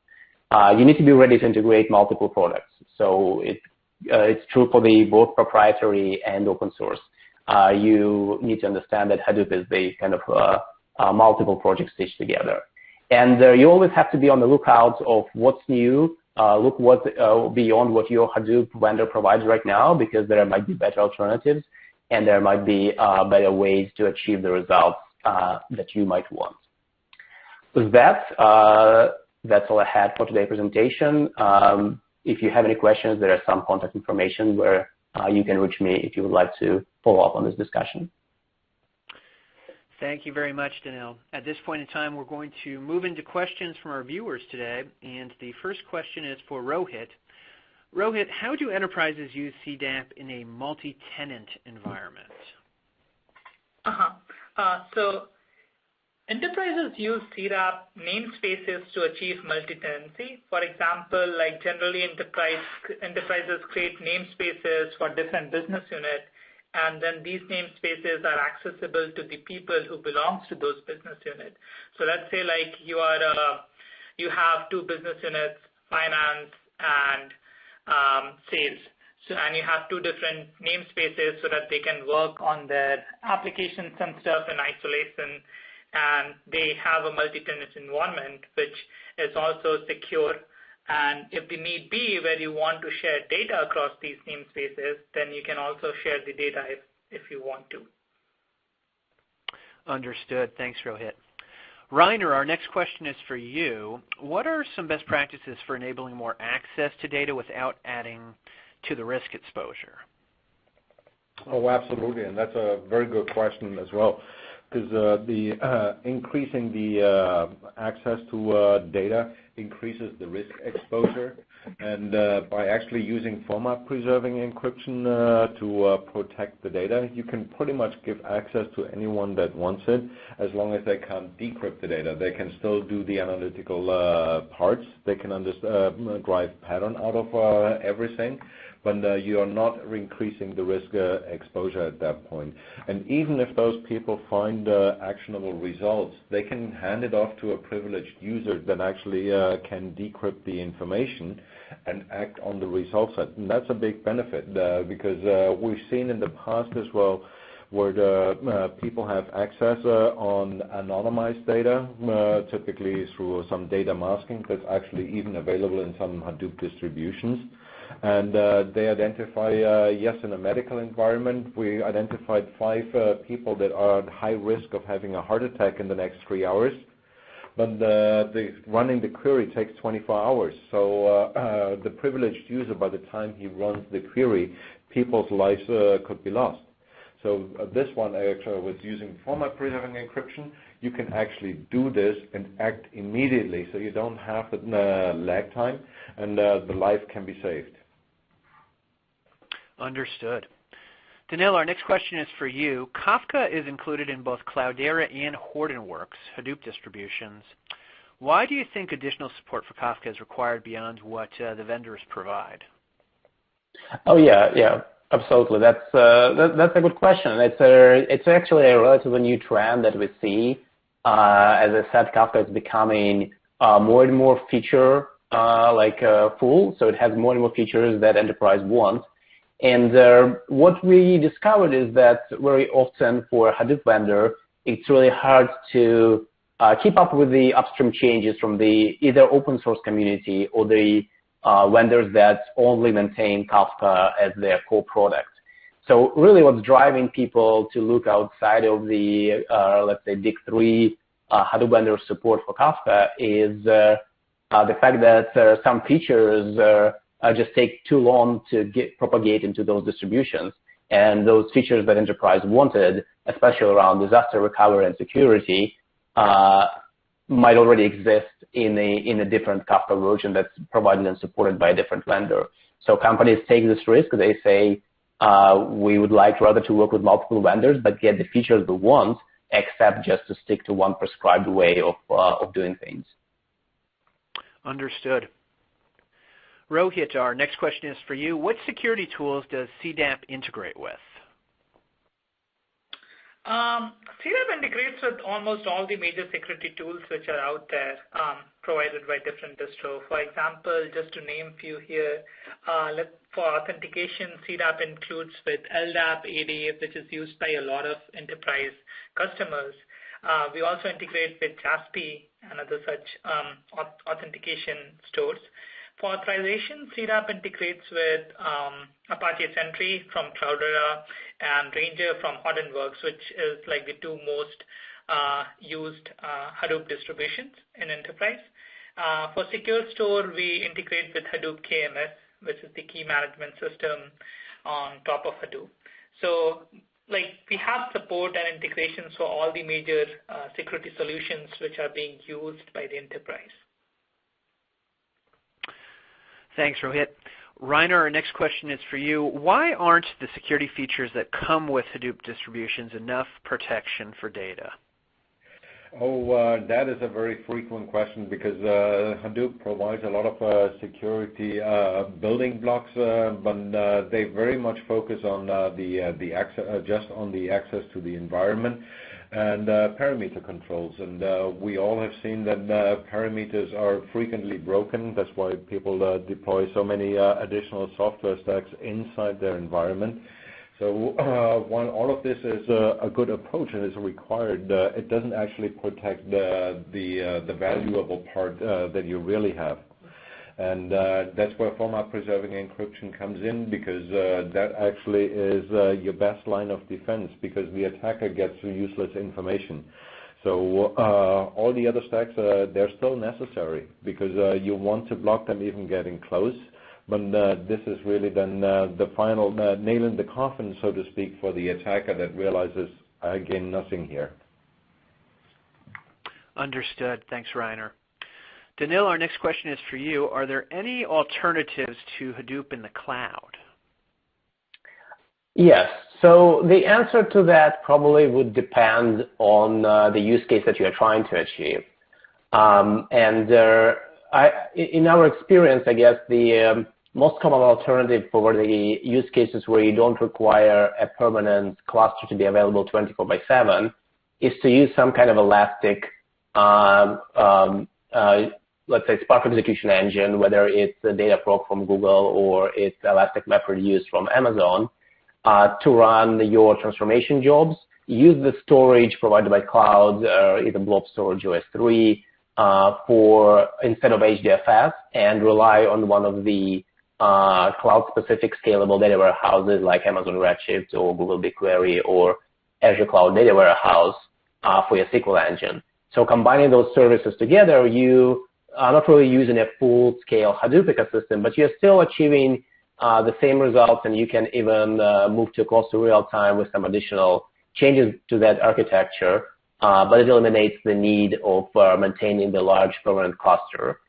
[SPEAKER 4] You need to be ready to integrate multiple products. So it's true for the both proprietary and open source. You need to understand that Hadoop is the kind of multiple projects stitched together. And you always have to be on the lookout of what's new, look what beyond what your Hadoop vendor provides right now, because there might be better alternatives and there might be better ways to achieve the results that you might want. With that, that's all I had for today's presentation. If you have any questions, there is some contact information where you can reach me if you would like to follow up on this discussion.
[SPEAKER 1] Thank you very much, Danelle. At this point in time, we're going to move into questions from our viewers today. And the first question is for Rohit. Rohit, how do enterprises use CDAP in a multi-tenant environment?
[SPEAKER 2] So Enterprises use CDAP namespaces to achieve multi-tenancy. For example, like generally enterprises create namespaces for different business units, and then these namespaces are accessible to the people who belongs to those business units. So let's say like you have two business units, finance and sales. So, and you have two different namespaces so that they can work on their applications and stuff in isolation, and they have a multi-tenant environment which is also secure. And if the need be where you want to share data across these namespaces, then you can also share the data if you want to.
[SPEAKER 1] Understood. Thanks, Rohit. Reiner, our next question is for you. What are some best practices for enabling more access to data without adding to the risk exposure?
[SPEAKER 3] Oh, absolutely, and that's a very good question as well, because increasing the access to data increases the risk exposure, and by actually using format-preserving encryption to protect the data, you can pretty much give access to anyone that wants it, as long as they can't decrypt the data. They can still do the analytical parts. They can drive pattern out of everything, but you are not increasing the risk exposure at that point. And even if those people find actionable results, they can hand it off to a privileged user that actually can decrypt the information and act on the results. And that's a big benefit because we've seen in the past as well where people have access on anonymized data, typically through some data masking that's actually even available in some Hadoop distributions. And they identify, yes, in a medical environment, we identified 5 people that are at high risk of having a heart attack in the next 3 hours. But running the query takes 24 hours. So the privileged user, by the time he runs the query, people's lives could be lost. So this one actually was using format-preserving encryption. You can actually do this and act immediately, so you don't have the lag time, and the life can be saved.
[SPEAKER 1] Understood. Danelle, our next question is for you. Kafka is included in both Cloudera and Hortonworks Hadoop distributions. Why do you think additional support for Kafka is required beyond what the vendors provide?
[SPEAKER 4] Oh yeah, absolutely. That's a good question. It's actually a relatively new trend that we see. As I said, Kafka is becoming more and more feature full, so it has more and more features that enterprise wants. And what we discovered is that very often for a Hadoop vendor, it's really hard to keep up with the upstream changes from the either open source community or the vendors that only maintain Kafka as their core product. So really what's driving people to look outside of the, let's say, big 3 Hadoop vendor support for Kafka is the fact that some features just take too long to propagate into those distributions. And those features that enterprise wanted, especially around disaster recovery and security, might already exist in a different Kafka version that's provided and supported by a different vendor. So companies take this risk. They say, we would like rather to work with multiple vendors, but get the features we want, except just to stick to one prescribed way of doing things.
[SPEAKER 1] Understood. Rohit, our next question is for you. What security tools does CDAP integrate with?
[SPEAKER 2] CDAP integrates with almost all the major security tools which are out there provided by different distros. For example, just to name a few here, for authentication, CDAP includes with LDAP, ADAP, which is used by a lot of enterprise customers. We also integrate with JASP and other such authentication stores. For authorization, CDAP integrates with Apache Sentry from Cloudera and Ranger from Hortonworks, which is like the 2 most used Hadoop distributions in enterprise. For Secure Store, we integrate with Hadoop KMS, which is the key management system on top of Hadoop. So we have support and integrations for all the major security solutions which are being used by the enterprise.
[SPEAKER 1] Thanks, Rohit. Reiner, our next question is for you. Why aren't the security features that come with Hadoop distributions enough protection for data?
[SPEAKER 3] That is a very frequent question because Hadoop provides a lot of security building blocks, but they very much focus on the access, just on the access to the environment and parameter controls. And we all have seen that parameters are frequently broken. That's why people deploy so many additional software stacks inside their environment. So while all of this is a good approach and is required, it doesn't actually protect the valuable part that you really have. And that's where format preserving encryption comes in, because that actually is your best line of defense, because the attacker gets useless information. So all the other stacks, they're still necessary because you want to block them even getting close. But this is really then the final nail in the coffin, so to speak, for the attacker that realizes, I gain nothing here.
[SPEAKER 1] Understood. Thanks, Rainer. Danelle, our next question is for you. Are there any alternatives to Hadoop in the cloud?
[SPEAKER 4] Yes. So the answer to that probably would depend on the use case that you are trying to achieve. In our experience, I guess the most common alternative for the use cases where you don't require a permanent cluster to be available 24/7 is to use some kind of elastic, let's say, Spark execution engine, whether it's a Dataproc from Google or it's Elastic MapReduce from Amazon, to run your transformation jobs. Use the storage provided by clouds, either blob storage or S3, instead of HDFS, and rely on one of the cloud-specific scalable data warehouses like Amazon Redshift or Google BigQuery or Azure Cloud Data Warehouse for your SQL engine. So combining those services together, you are not really using a full-scale Hadoop ecosystem, but you're still achieving the same results, and you can even move to close to real time with some additional changes to that architecture. But it eliminates the need of maintaining the large permanent cluster.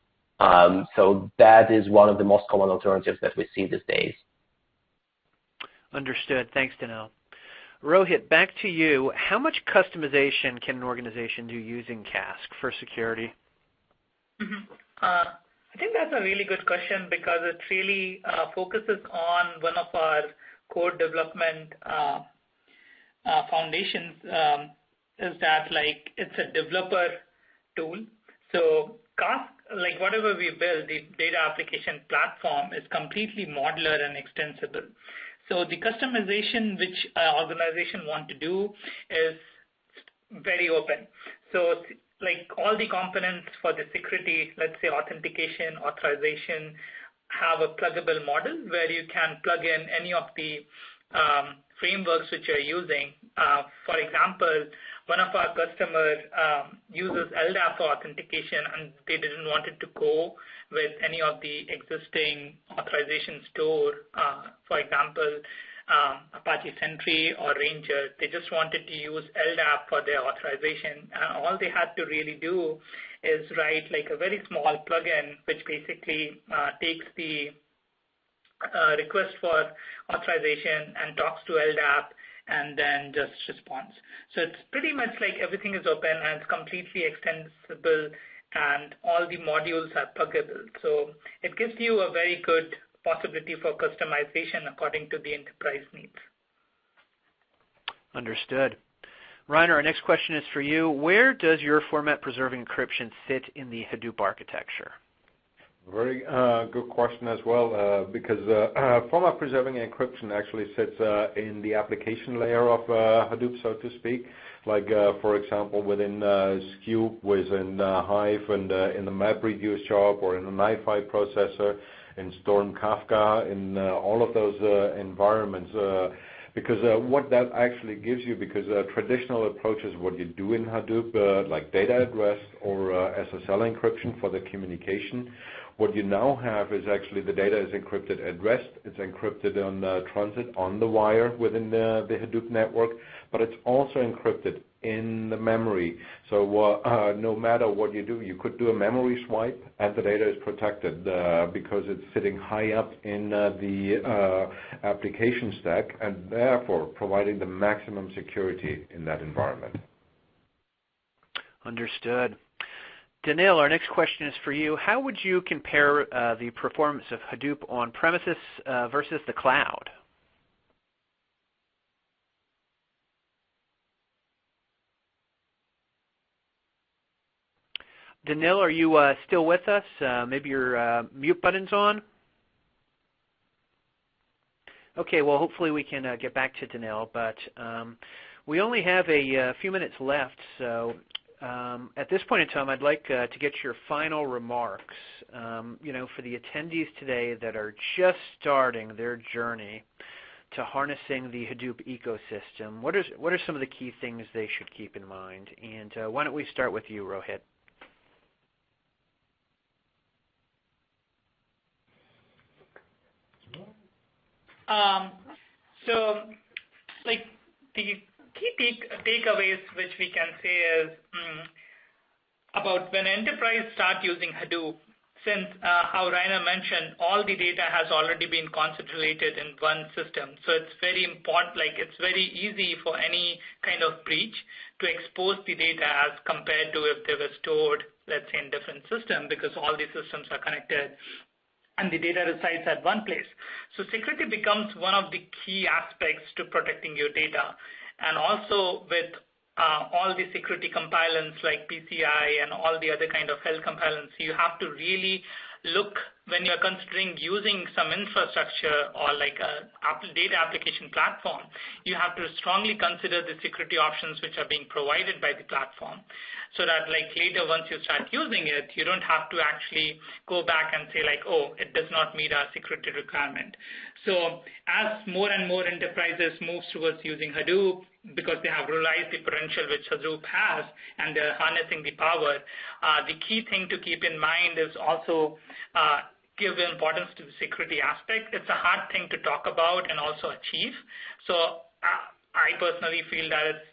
[SPEAKER 4] So that is one of the most common alternatives that we see these days.
[SPEAKER 1] Understood. Thanks, Danelle. Rohit, back to you. How much customization can an organization do using Cask for security?
[SPEAKER 2] I think that's a really good question because it really focuses on one of our core development foundations. Is that like it's a developer tool. So Cask, like whatever we build, the data application platform is completely modular and extensible. So the customization which an organization want to do is very open. So like all the components for the security, let's say authentication, authorization, have a pluggable model where you can plug in any of the frameworks which you're using. For example, one of our customers uses LDAP for authentication, and they didn't want it to go with any of the existing authorization store. For example, Apache Sentry or Ranger. They just wanted to use LDAP for their authorization, and all they had to really do is write like a very small plugin which basically takes the request for authorization and talks to LDAP and then just responds. So it's pretty much like everything is open and it's completely extensible and all the modules are pluggable. So it gives you a very good possibility for customization according to the enterprise needs.
[SPEAKER 1] Understood. Rainer, our next question is for you. Where does your format preserving encryption sit in the Hadoop architecture?
[SPEAKER 3] Very good question as well, because format preserving encryption actually sits in the application layer of Hadoop, so to speak. Like, for example, within Sqube, within Hive, and in the MapReduce job, or in the NiFi processor, in Storm Kafka, in all of those environments. Because what that actually gives you, because traditional approaches, what you do in Hadoop, like data at rest or SSL encryption for the communication, what you now have is actually the data is encrypted at rest. It's encrypted on transit on the wire within the Hadoop network, but it's also encrypted in the memory. So no matter what you do, you could do a memory swipe and the data is protected because it's sitting high up in the application stack, and therefore providing the maximum security in that environment.
[SPEAKER 1] Understood. Danelle, our next question is for you. How would you compare the performance of Hadoop on premises versus the cloud? Danelle, are you still with us? Maybe your mute button's on? Okay, well, hopefully we can get back to Danelle, but we only have a few minutes left, so at this point in time, I'd like to get your final remarks, for the attendees today that are just starting their journey to harnessing the Hadoop ecosystem. What are some of the key things they should keep in mind? And why don't we start with you, Rohit?
[SPEAKER 2] The key takeaways which we can say is about when enterprise start using Hadoop, since how Rainer mentioned, all the data has already been concentrated in one system. So it's very important, it's very easy for any kind of breach to expose the data as compared to if they were stored, let's say, in different systems, because all these systems are connected and the data resides at one place. So security becomes one of the key aspects to protecting your data. And also with all the security compilants like PCI and all the other kind of health compilants, you have to really look when you're considering using some infrastructure or like a data application platform, you have to strongly consider the security options which are being provided by the platform, so that later once you start using it, you don't have to actually go back and say oh, it does not meet our security requirement. So as more and more enterprises move towards using Hadoop, because they have realized the potential which Hadoop has and they're harnessing the power, the key thing to keep in mind is also give importance to the security aspect. It's a hard thing to talk about and also achieve. So I personally feel that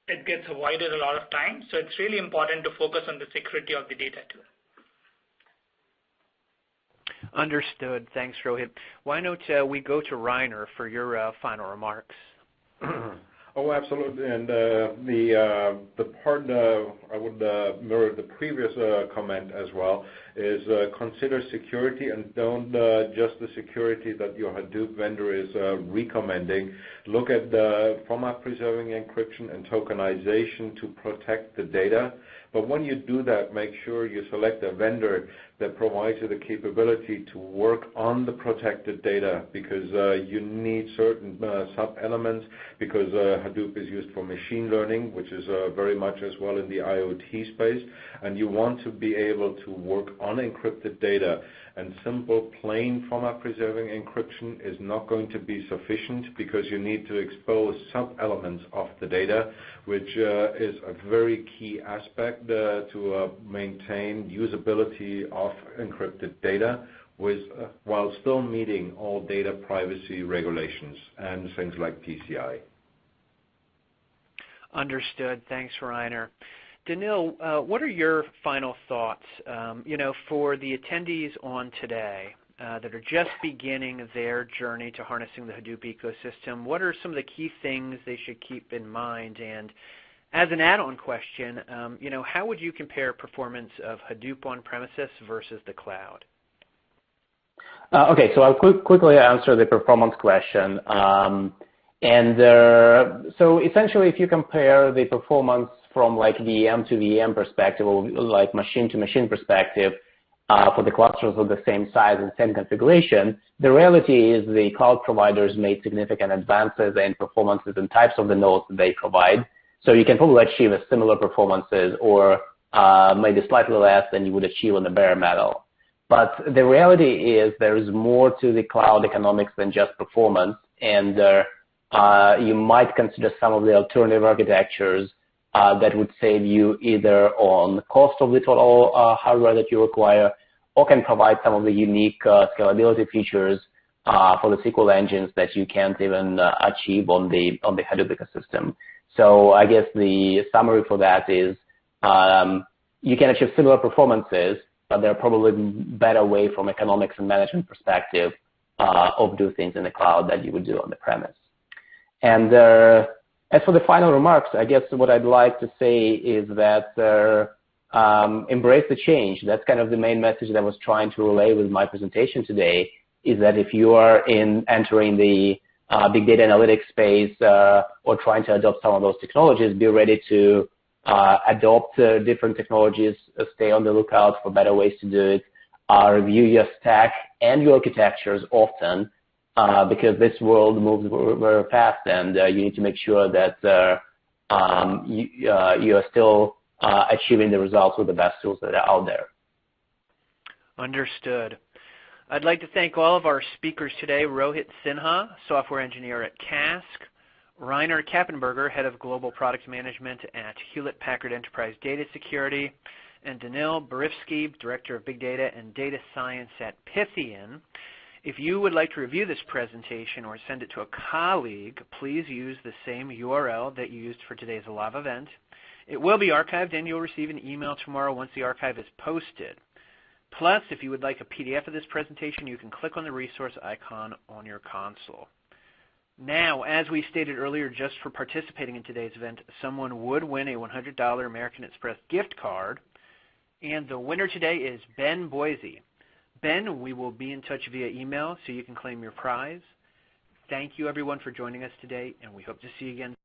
[SPEAKER 2] it gets avoided a lot of times. So it's really important to focus on the security of the data too.
[SPEAKER 1] Understood. Thanks, Rohit. Why don't we go to Rainer for your final remarks?
[SPEAKER 3] Oh, absolutely. And the part I would mirror the previous comment as well is consider security and don't just the security that your Hadoop vendor is recommending. Look at the format preserving encryption and tokenization to protect the data. But when you do that, make sure you select a vendor that provides you the capability to work on the protected data, because you need certain sub-elements, because Hadoop is used for machine learning, which is very much as well in the IoT space, and you want to be able to work on encrypted data. And simple, plain format preserving encryption is not going to be sufficient, because you need to expose sub-elements of the data, which is a very key aspect to maintain usability of encrypted data while still meeting all data privacy regulations and things like PCI.
[SPEAKER 1] Understood. Thanks, Rainer. Danelle, what are your final thoughts, for the attendees on today that are just beginning their journey to harnessing the Hadoop ecosystem? What are some of the key things they should keep in mind? And as an add-on question, how would you compare performance of Hadoop on premises versus the cloud?
[SPEAKER 4] Okay, so I'll quickly answer the performance question. So essentially, if you compare the performance from VM to VM perspective, or machine to machine perspective, for the clusters of the same size and same configuration, the reality is the cloud providers made significant advances in performances and types of the nodes that they provide. So you can probably achieve a similar performances, or maybe slightly less than you would achieve on the bare metal. But the reality is there is more to the cloud economics than just performance, and you might consider some of the alternative architectures that would save you either on cost of the total hardware that you require, or can provide some of the unique scalability features for the SQL engines that you can't even achieve on the Hadoop ecosystem. So I guess the summary for that is you can achieve similar performances, but there are probably better way from economics and management perspective of do things in the cloud that you would do on the premise. And As for the final remarks, I guess what I'd like to say is that embrace the change. That's kind of the main message that I was trying to relay with my presentation today, is that if you are entering the big data analytics space or trying to adopt some of those technologies, be ready to adopt different technologies, stay on the lookout for better ways to do it, review your stack and your architectures often, because this world moves very fast, and you need to make sure that you are still achieving the results with the best tools that are out there.
[SPEAKER 1] Understood. I'd like to thank all of our speakers today: Rohit Sinha, software engineer at Cask; Rainer Kappenberger, head of global product management at Hewlett-Packard Enterprise Data Security; and Danelle Barofsky, director of big data and data science at Pythian. If you would like to review this presentation or send it to a colleague, please use the same URL that you used for today's live event. It will be archived, and you'll receive an email tomorrow once the archive is posted. Plus, if you would like a PDF of this presentation, you can click on the resource icon on your console. Now, as we stated earlier, just for participating in today's event, someone would win a $100 American Express gift card, and the winner today is Ben Boise. Ben, we will be in touch via email so you can claim your prize. Thank you, everyone, for joining us today, and we hope to see you again.